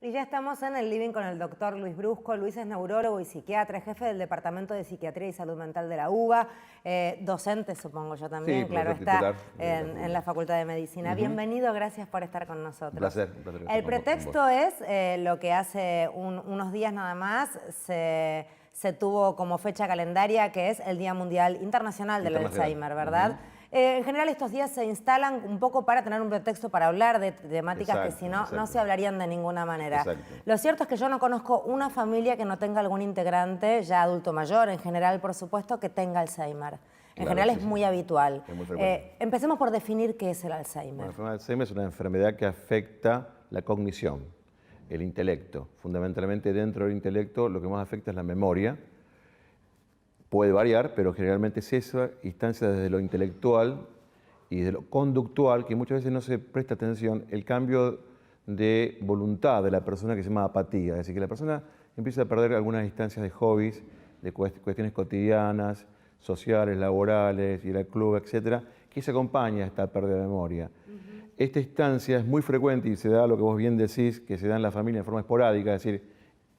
Y ya estamos en el living con el doctor Luis Brusco. Luis es neurólogo y psiquiatra, jefe del Departamento de Psiquiatría y Salud Mental de la UBA, docente, supongo yo también, Sí, claro profesor está, titular en la Facultad de Medicina. Bienvenido, gracias por estar con nosotros. Un placer estar El con pretexto vos. es lo que hace unos días nada más se tuvo como fecha calendaria, que es el Día Mundial Internacional del Alzheimer, ¿verdad? En general estos días se instalan un poco para tener un pretexto para hablar de temáticas que si no, no se hablarían de ninguna manera. Exacto. Lo cierto es que yo no conozco una familia que no tenga algún integrante, ya adulto mayor, en general, por supuesto, que tenga Alzheimer. En general es muy habitual. Es muy frecuente. Empecemos por definir qué es el Alzheimer. Bueno, la enfermedad de Alzheimer es una enfermedad que afecta la cognición, el intelecto. Fundamentalmente dentro del intelecto lo que más afecta es la memoria. Puede variar, pero generalmente es esa instancia desde lo intelectual y de lo conductual, que muchas veces no se presta atención, el cambio de voluntad de la persona que se llama apatía. Es decir, que la persona empieza a perder algunas instancias de hobbies, de cuestiones cotidianas, sociales, laborales, ir al club, etcétera, que se acompaña a esta pérdida de memoria. Esta instancia es muy frecuente y se da lo que vos bien decís, que se da en la familia de forma esporádica, es decir,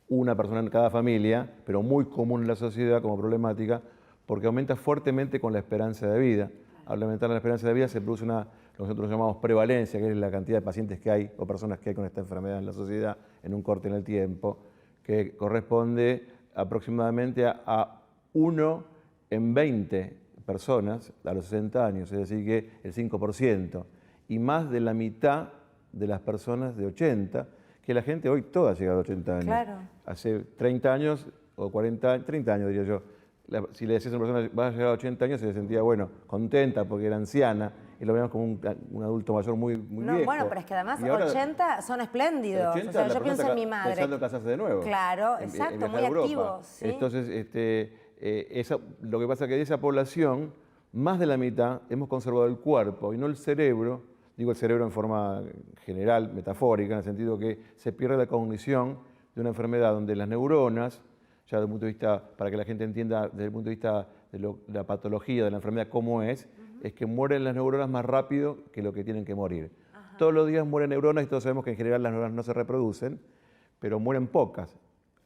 una persona en cada familia, pero muy común en la sociedad como problemática, porque aumenta fuertemente con la esperanza de vida. Al aumentar la esperanza de vida se produce lo que nosotros llamamos prevalencia, que es la cantidad de pacientes que hay o personas que hay con esta enfermedad en la sociedad en un corte en el tiempo, que corresponde aproximadamente a 1 en 20 personas a los 60 años, es decir que el 5%, y más de la mitad de las personas de 80, que la gente hoy toda ha llegado a 80 años. Claro. Hace 30 años o 40, 30 años diría yo, si le decías a una persona vas a llegar a 80 años, se sentía, bueno, contenta porque era anciana, y lo veíamos como un adulto mayor muy viejo. Bueno, pero es que además ahora, 80 son espléndidos. 80, o sea, la yo pienso en persona mi está madre. pensando en casarse de nuevo. Claro, exacto, viajar muy a Europa. activos. ¿Sí? Entonces, lo que pasa es que de esa población, más de la mitad hemos conservado el cuerpo y no el cerebro. Digo el cerebro en forma general, metafórica, en el sentido que se pierde la cognición de una enfermedad donde las neuronas, ya desde el punto de vista, para que la gente entienda desde el punto de vista de la patología de la enfermedad cómo es que mueren las neuronas más rápido que lo que tienen que morir. Todos los días mueren neuronas y todos sabemos que en general las neuronas no se reproducen, pero mueren pocas.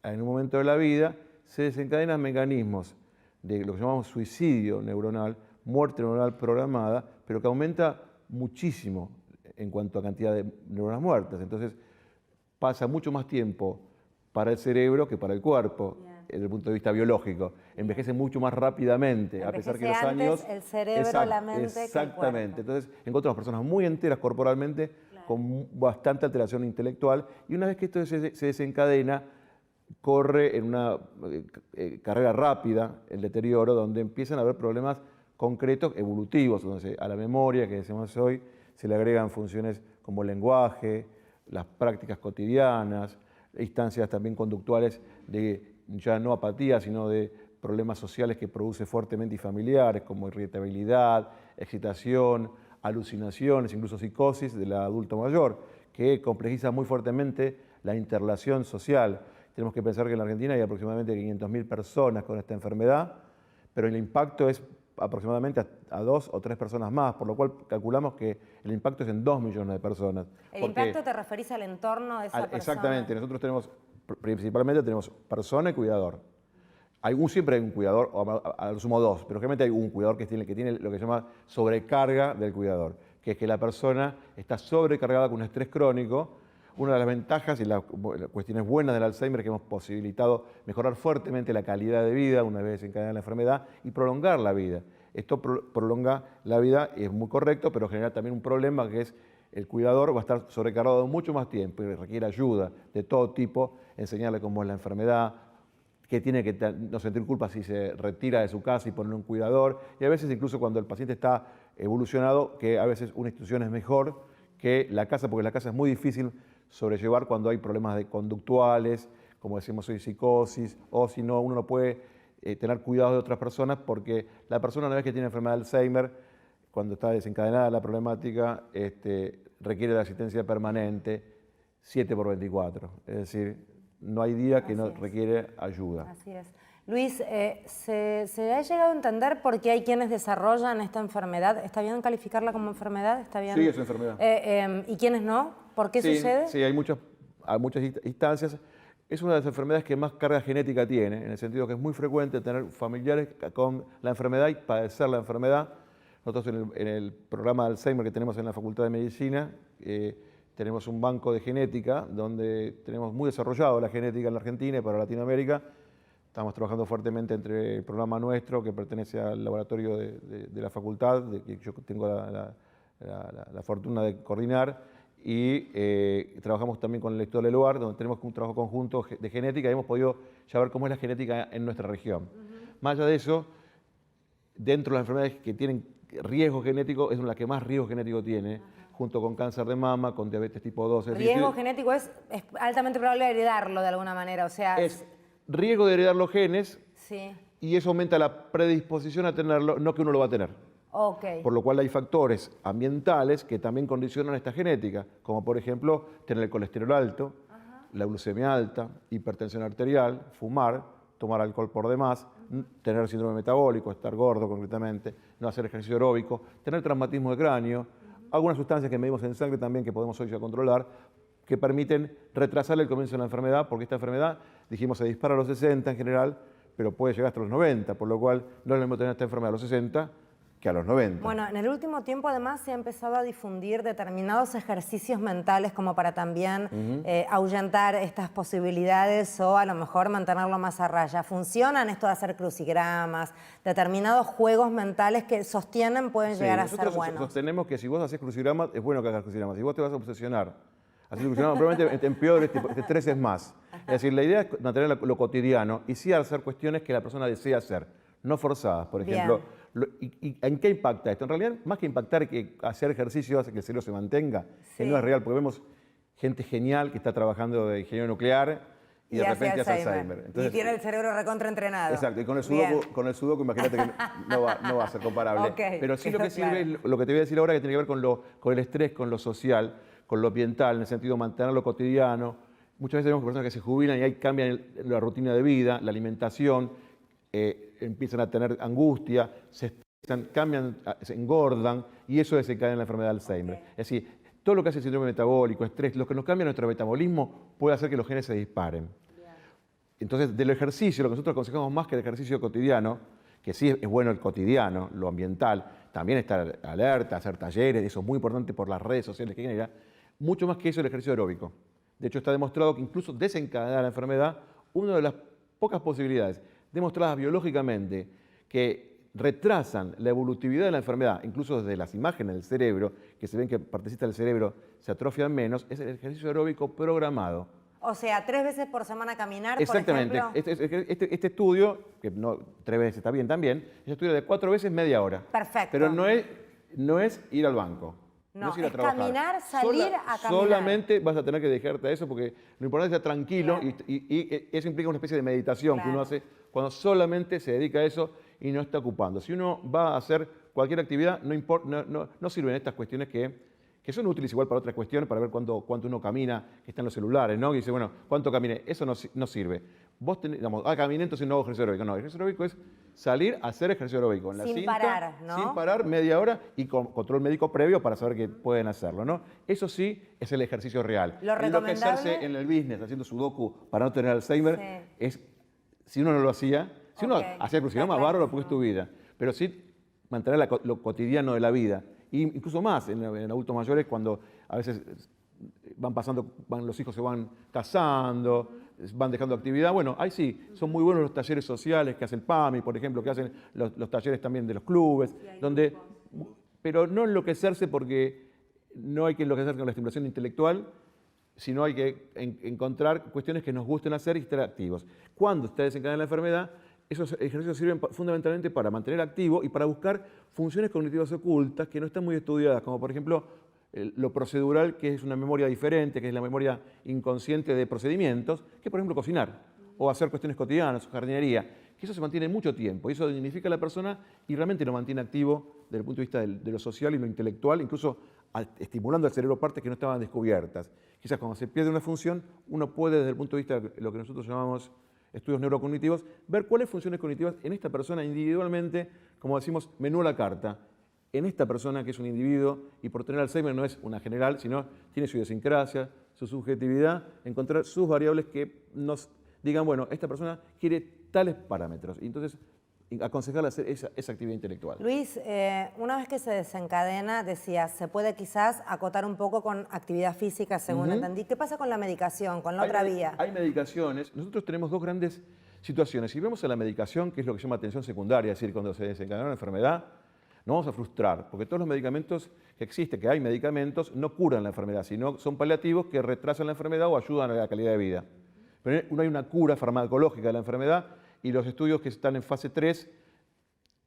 En un momento de la vida se desencadenan mecanismos de lo que llamamos suicidio neuronal, muerte neuronal programada, pero que aumenta muchísimo en cuanto a cantidad de neuronas muertas. Entonces pasa mucho más tiempo para el cerebro que para el cuerpo, desde el punto de vista biológico. Envejece mucho más rápidamente, a pesar que los años... el cerebro, la mente, exactamente. que el cuerpo. Entonces encontramos personas muy enteras corporalmente, con bastante alteración intelectual, y una vez que esto se desencadena, corre en una carrera rápida el deterioro, donde empiezan a haber problemas concretos, evolutivos, donde a la memoria que decimos hoy se le agregan funciones como el lenguaje, las prácticas cotidianas, instancias también conductuales de ya no apatía, sino de problemas sociales que produce fuertemente y familiares, como irritabilidad, excitación, alucinaciones, incluso psicosis del adulto mayor, que complejiza muy fuertemente la interrelación social. Tenemos que pensar que en la Argentina hay aproximadamente 500.000 personas con esta enfermedad, pero el impacto es aproximadamente a 2 o 3 personas más, por lo cual calculamos que el impacto es en 2 millones de personas. ¿El impacto te referís al entorno de esa persona? Exactamente, nosotros principalmente tenemos persona y cuidador. Siempre hay un cuidador, o a lo sumo 2, pero generalmente hay un cuidador que tiene lo que se llama sobrecarga del cuidador, que es que la persona está sobrecargada con un estrés crónico. Una de las ventajas y las cuestiones buenas del Alzheimer es que hemos posibilitado mejorar fuertemente la calidad de vida una vez desencadenada la enfermedad y prolongar la vida. Esto prolonga la vida y es muy correcto, pero genera también un problema que es el cuidador va a estar sobrecargado mucho más tiempo y requiere ayuda de todo tipo, enseñarle cómo es la enfermedad, que tiene que no sentir culpa si se retira de su casa y poner un cuidador, y a veces incluso cuando el paciente está evolucionado, que a veces una institución es mejor que la casa, porque la casa es muy difícil sobrellevar cuando hay problemas conductuales, como decimos hoy, psicosis, o si no, uno no puede tener cuidado de otras personas, porque la persona una vez que tiene enfermedad de Alzheimer, cuando está desencadenada la problemática, requiere de asistencia permanente 7×24, es decir, no hay día que no requiere ayuda. Así es. Luis, ¿se ha llegado a entender por qué hay quienes desarrollan esta enfermedad? ¿Está bien calificarla como enfermedad? ¿Está bien? Sí, es una enfermedad. ¿Y quiénes no? ¿Por qué sucede? Sí, hay muchos a muchas instancias. Es una de las enfermedades que más carga genética tiene, en el sentido que es muy frecuente tener familiares con la enfermedad y padecer la enfermedad. Nosotros en el programa de Alzheimer que tenemos en la Facultad de Medicina, tenemos un banco de genética donde tenemos muy desarrollado la genética en la Argentina y para Latinoamérica. Estamos trabajando fuertemente entre el programa nuestro, que pertenece al laboratorio de la facultad, que yo tengo la fortuna de coordinar, y trabajamos también con el Instituto Leluar, donde tenemos un trabajo conjunto de genética y hemos podido ya ver cómo es la genética en nuestra región. Más allá de eso, dentro de las enfermedades que tienen riesgo genético, es la que más riesgo genético tiene, junto con cáncer de mama, con diabetes tipo 2. Riesgo genético es altamente probable heredarlo de alguna manera, o sea... Es riesgo de heredar los genes, sí. Y eso aumenta la predisposición a tenerlo, no que uno lo va a tener. Okay. Por lo cual hay factores ambientales que también condicionan esta genética, como por ejemplo tener el colesterol alto, la glucemia alta, hipertensión arterial, fumar, tomar alcohol por demás, tener síndrome metabólico, estar gordo concretamente, no hacer ejercicio aeróbico, tener traumatismo de cráneo, algunas sustancias que medimos en sangre también que podemos hoy ya controlar, que permiten retrasar el comienzo de la enfermedad, porque esta enfermedad, dijimos, se dispara a los 60 en general, pero puede llegar hasta los 90, por lo cual no es lo mismo tener esta enfermedad a los 60 que a los 90. Bueno, en el último tiempo además se ha empezado a difundir determinados ejercicios mentales como para también ahuyentar estas posibilidades o a lo mejor mantenerlo más a raya. ¿Funcionan esto de hacer crucigramas, determinados juegos mentales que sostienen pueden llegar a ser buenos? Nosotros sostenemos que si vos haces crucigramas, es bueno que hagas crucigramas. Si vos te vas a obsesionar, hacer crucigramas probablemente te empeores, te estreses más. Es decir, la idea es mantener lo cotidiano y sí hacer cuestiones que la persona desea hacer, no forzadas, por ejemplo. ¿Y en qué impacta esto? En realidad, más que impactar, que hacer ejercicio hace que el cerebro se mantenga, que no es real, porque vemos gente genial que está trabajando de ingeniero nuclear y de repente hace Alzheimer. Entonces, y tiene el cerebro recontraentrenado. Exacto, y con el sudoku imagínate que no va a ser comparable. Okay, pero sí lo que sirve es lo que te voy a decir ahora, que tiene que ver con el estrés, con lo social, con lo ambiental, en el sentido de mantenerlo cotidiano. Muchas veces vemos personas que se jubilan y ahí cambian la rutina de vida, la alimentación, empiezan a tener angustia, se estresan, cambian, se engordan y eso desencadena la enfermedad de Alzheimer. Es decir, todo lo que hace el síndrome metabólico, estrés, lo que nos cambia nuestro metabolismo puede hacer que los genes se disparen. Entonces, del ejercicio, lo que nosotros aconsejamos más que el ejercicio cotidiano, que sí es bueno el cotidiano, lo ambiental, también estar alerta, hacer talleres, eso es muy importante por las redes sociales que genera, mucho más que eso el ejercicio aeróbico. De hecho, está demostrado que incluso desencadena la enfermedad, una de las pocas posibilidades demostradas biológicamente que retrasan la evolutividad de la enfermedad, incluso desde las imágenes del cerebro, que se ven que partecitas del cerebro se atrofian menos, es el ejercicio aeróbico programado. O sea, 3 veces por semana caminar, exactamente. Por ejemplo. Este estudio, que no 3 veces está bien también, es un estudio de 4 veces media hora. Perfecto. Pero no es ir al banco. No, es ir a trabajar. Caminar, salir a caminar. Solamente vas a tener que dejarte a eso porque lo importante es estar tranquilo, claro. y eso implica una especie de meditación que uno hace cuando solamente se dedica a eso y no está ocupando. Si uno va a hacer cualquier actividad, no sirven estas cuestiones que son útiles igual para otras cuestiones, para ver cuánto uno camina, que están los celulares, ¿no? Y dice, bueno, ¿cuánto caminé? Eso no sirve. Vos tenés, digamos, caminé, entonces no hago ejercicio aeróbico. No, el ejercicio aeróbico es salir a hacer ejercicio aeróbico. En la cinta, parar, ¿no? Sin parar, media hora y con control médico previo para saber que pueden hacerlo, ¿no? Eso sí es el ejercicio real. Lo recomendable... Enloquecerse en el business haciendo sudoku para no tener Alzheimer es, si uno no lo hacía, si uno hacía crucigrama, bárbaro, porque es tu vida. Pero sí mantener lo cotidiano de la vida. Y incluso más en adultos mayores, cuando a veces los hijos se van casando, van dejando actividad. Bueno, ahí sí, son muy buenos los talleres sociales que hace el PAMI, por ejemplo, que hacen los talleres también de los clubes, pero no enloquecerse, porque no hay que enloquecerse con la estimulación intelectual, sino hay que encontrar cuestiones que nos gusten hacer y estar activos. Cuando está desencadenada la enfermedad, esos ejercicios sirven fundamentalmente para mantener activo y para buscar funciones cognitivas ocultas que no están muy estudiadas, como por ejemplo lo procedural, que es una memoria diferente, que es la memoria inconsciente de procedimientos, que por ejemplo cocinar o hacer cuestiones cotidianas o jardinería, que eso se mantiene mucho tiempo y eso dignifica a la persona y realmente lo mantiene activo desde el punto de vista de lo social y lo intelectual, incluso estimulando al cerebro partes que no estaban descubiertas. Quizás cuando se pierde una función, uno puede desde el punto de vista de lo que nosotros llamamos estudios neurocognitivos, ver cuáles funciones cognitivas en esta persona individualmente, como decimos, menú a la carta. en esta persona que es un individuo, y por tener Alzheimer no es una general, sino tiene su idiosincrasia, su subjetividad, encontrar sus variables que nos digan, bueno, esta persona quiere tales parámetros. Y entonces aconsejarle hacer esa actividad intelectual. Luis, una vez que se desencadena, decías, se puede quizás acotar un poco con actividad física, según entendí. ¿Qué pasa con la medicación, con la otra vía? Hay medicaciones. Nosotros tenemos dos grandes situaciones. Si vemos a la medicación, que es lo que se llama atención secundaria, es decir, cuando se desencadena una enfermedad, no vamos a frustrar, porque todos los medicamentos que existen, que hay medicamentos, no curan la enfermedad, sino son paliativos que retrasan la enfermedad o ayudan a la calidad de vida. Pero no hay una cura farmacológica de la enfermedad, y los estudios que están en fase 3,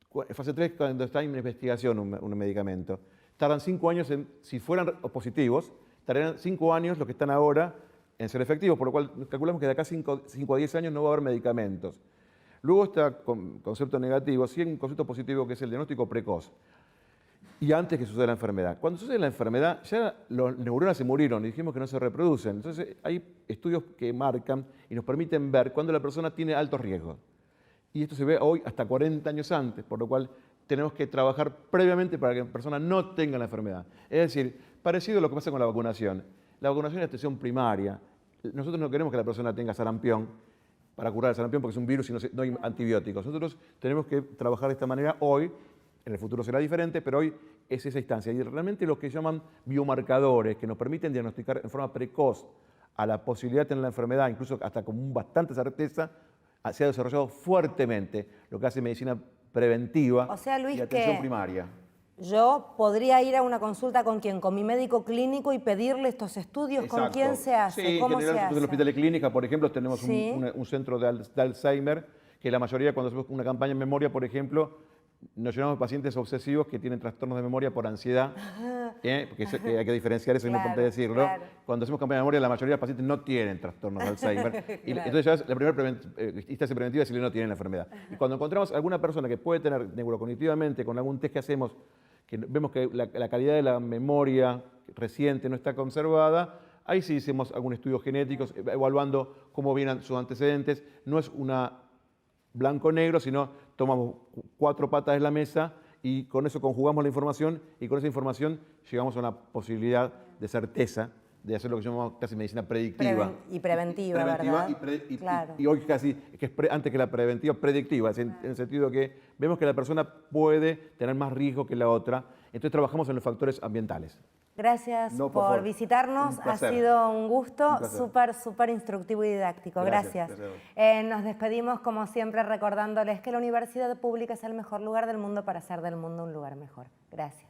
cuando está en investigación un medicamento, tardan 5 años, si fueran positivos, tardarían 5 años los que están ahora en ser efectivos, por lo cual calculamos que de acá 5 a 10 años no va a haber medicamentos. Luego está concepto negativo, sí hay un concepto positivo que es el diagnóstico precoz, y antes que suceda la enfermedad. Cuando sucede la enfermedad, ya las neuronas se murieron y dijimos que no se reproducen. Entonces hay estudios que marcan y nos permiten ver cuándo la persona tiene altos riesgos. Y esto se ve hoy hasta 40 años antes, por lo cual tenemos que trabajar previamente para que la persona no tenga la enfermedad. Es decir, parecido a lo que pasa con la vacunación. La vacunación es atención primaria. Nosotros no queremos que la persona tenga sarampión para curar el sarampión porque es un virus y no hay antibióticos. Nosotros tenemos que trabajar de esta manera hoy. En el futuro será diferente, pero hoy es esa instancia. Y realmente lo que llaman biomarcadores, que nos permiten diagnosticar en forma precoz a la posibilidad de tener la enfermedad, incluso hasta con bastante certeza, se ha desarrollado fuertemente lo que hace medicina preventiva, o sea, Luis, y atención primaria. Yo podría ir a una consulta con quién, con mi médico clínico y pedirle estos estudios. Exacto. ¿Con quién se hace? Sí, ¿Cómo en se general, hace? en el hospital de clínica, por ejemplo, tenemos ¿Sí? un centro de Alzheimer, que la mayoría, cuando hacemos una campaña en memoria, por ejemplo, nos llenamos de pacientes obsesivos que tienen trastornos de memoria por ansiedad, porque hay que diferenciar eso, es importante decirlo. Claro. Cuando hacemos campaña de memoria, la mayoría de los pacientes no tienen trastornos de Alzheimer. Y entonces ya la primera instancia preventiva es si no tienen la enfermedad. Y cuando encontramos alguna persona que puede tener neurocognitivamente, con algún test que hacemos, que vemos que la calidad de la memoria reciente no está conservada, ahí sí hacemos algún estudio genético, evaluando cómo vienen sus antecedentes. No es una blanco-negro, sino tomamos 4 patas de la mesa y con eso conjugamos la información y con esa información llegamos a una posibilidad de certeza de hacer lo que llamamos casi medicina predictiva. Y preventiva, ¿verdad? Claro. Y hoy casi, que es antes que la preventiva, predictiva, en el sentido que vemos que la persona puede tener más riesgo que la otra, entonces trabajamos en los factores ambientales. Gracias por visitarnos, ha sido un gusto, súper instructivo y didáctico. Gracias. Nos despedimos como siempre recordándoles que la universidad pública es el mejor lugar del mundo para hacer del mundo un lugar mejor. Gracias.